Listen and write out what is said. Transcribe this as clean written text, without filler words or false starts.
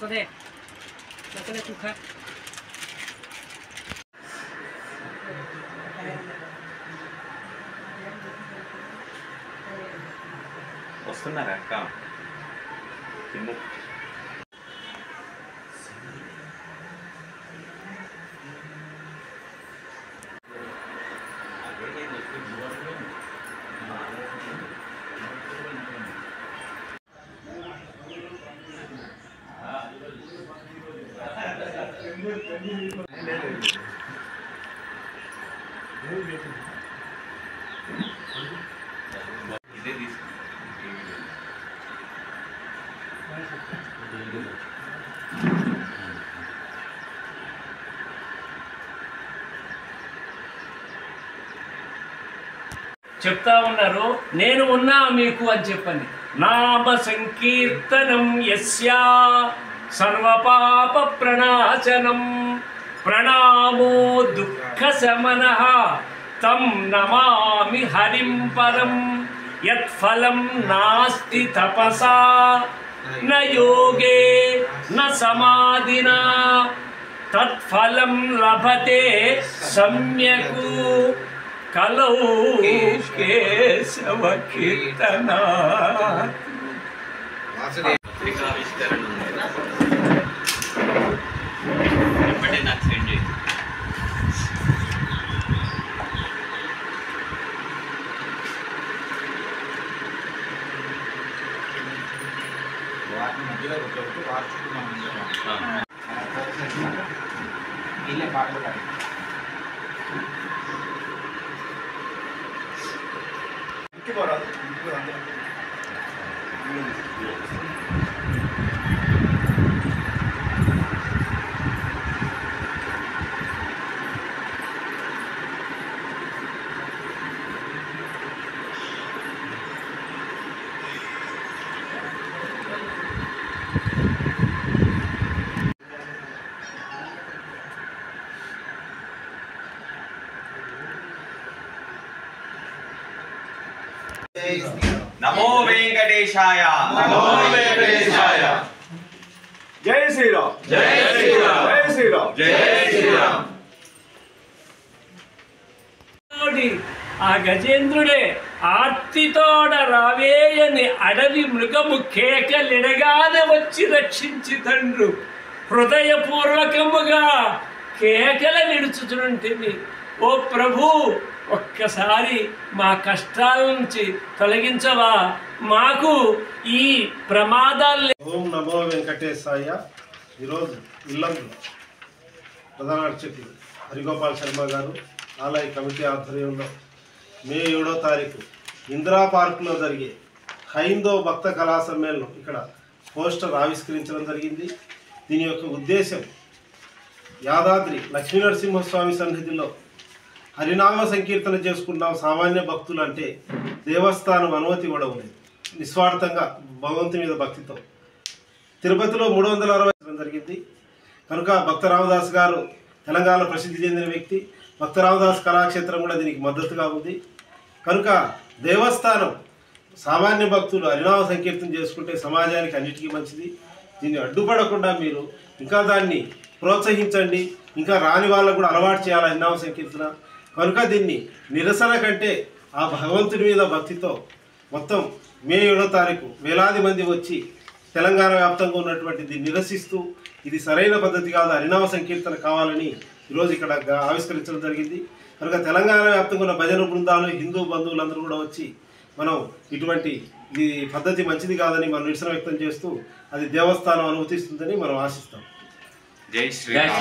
వస్తుంది కుక్క వస్తున్నారా అక్క ఇదే తీసుకు చెప్తా ఉన్నారు నేను ఉన్నా మీకు అని చెప్పండి. నామ సంకీర్తనం యస్యా సర్వపాప ప్రణాశనం ప్రణామో దుఃఖ శమనః తం నమామి హరిం పరం యత్ఫలం నాస్తి తపసా న యోగే న సమాధినా తత్ఫలం లభతే సమ్యకు కలౌ కేశవ కీర్తనా. పత్రికావిష్కరణ ఎప్పటి నాకు సెండ్ చేయి. వాటిని మధ్యలో కూర్చోబెట్టి వాటి చుట్టూ వీళ్ళే పాటలు పాడి నమో వెంకటేశాయ. నమో వెంకటేశాయ. జై శ్రీరామ్. జై శ్రీరామ్. జై శ్రీరామ్. జై శ్రీరామ్. ఆ గజేంద్రుడే ఆర్తితోడ రావేయని అడవి మృగము కేకలిడగానే వచ్చి రక్షించి తండ్రు హృదయపూర్వకముగా కేకల నిడుచుచుంటివి. ఓ ప్రభు, ఒక్కసారి మా కష్టాల నుంచి తొలగించవా, మాకు ఈ ప్రమాదాలు. ఓం నమో వెంకటేశాయ. ఈరోజు ఇల్లందు ప్రధాన అర్చకులు హరిగోపాల్ శర్మ గారు ఆలయ కమిటీ ఆధ్వర్యంలో మే 7వ తారీఖు ఇందిరా పార్కులో జరిగే హైందవ భక్త కళా సమ్మేళనం ఇక్కడ పోస్టర్ ఆవిష్కరించడం జరిగింది. దీని యొక్క ఉద్దేశం యాదాద్రి లక్ష్మీనరసింహస్వామి సన్నిధిలో హరినామ సంకీర్తన చేసుకున్నాం సామాన్య భక్తులు అంటే దేవస్థానం అనుమతి ఇవ్వడం లేదు. నిస్వార్థంగా భగవంతుని మీద భక్తితో తిరుపతిలో 360 జరిగింది. కనుక భక్త రామదాస్ గారు తెలంగాణ ప్రసిద్ధి చెందిన వ్యక్తి. భక్త రామదాస్ కళాక్షేత్రం కూడా దీనికి మద్దతుగా ఉంది. కనుక దేవస్థానం సామాన్య భక్తులు హరినామ సంకీర్తన చేసుకుంటే సమాజానికి అన్నిటికీ మంచిది. దీన్ని అడ్డుపడకుండా మీరు ఇంకా దాన్ని ప్రోత్సహించండి. ఇంకా రాని వాళ్ళకు కూడా అలవాటు చేయాలి హరినామ సంకీర్తన. కనుక దీన్ని నిరసన కంటే ఆ భగవంతుని మీద భక్తితో మొత్తం మే 7వ తారీఖు వేలాది మంది వచ్చి తెలంగాణ వ్యాప్తంగా ఉన్నటువంటి దీన్ని నిరసిస్తూ ఇది సరైన పద్ధతి కాదు, హరినామ సంకీర్తన కావాలని ఈరోజు ఇక్కడ ఆవిష్కరించడం జరిగింది. కనుక తెలంగాణ వ్యాప్తంగా ఉన్న భజన బృందాలు హిందూ బంధువులందరూ కూడా వచ్చి మనం ఇటువంటి ఈ పద్ధతి మంచిది కాదని మనం నిరసన వ్యక్తం చేస్తూ అది దేవస్థానం అనుమతిస్తుందని మనం ఆశిస్తాం. జై శ్రీరామ్.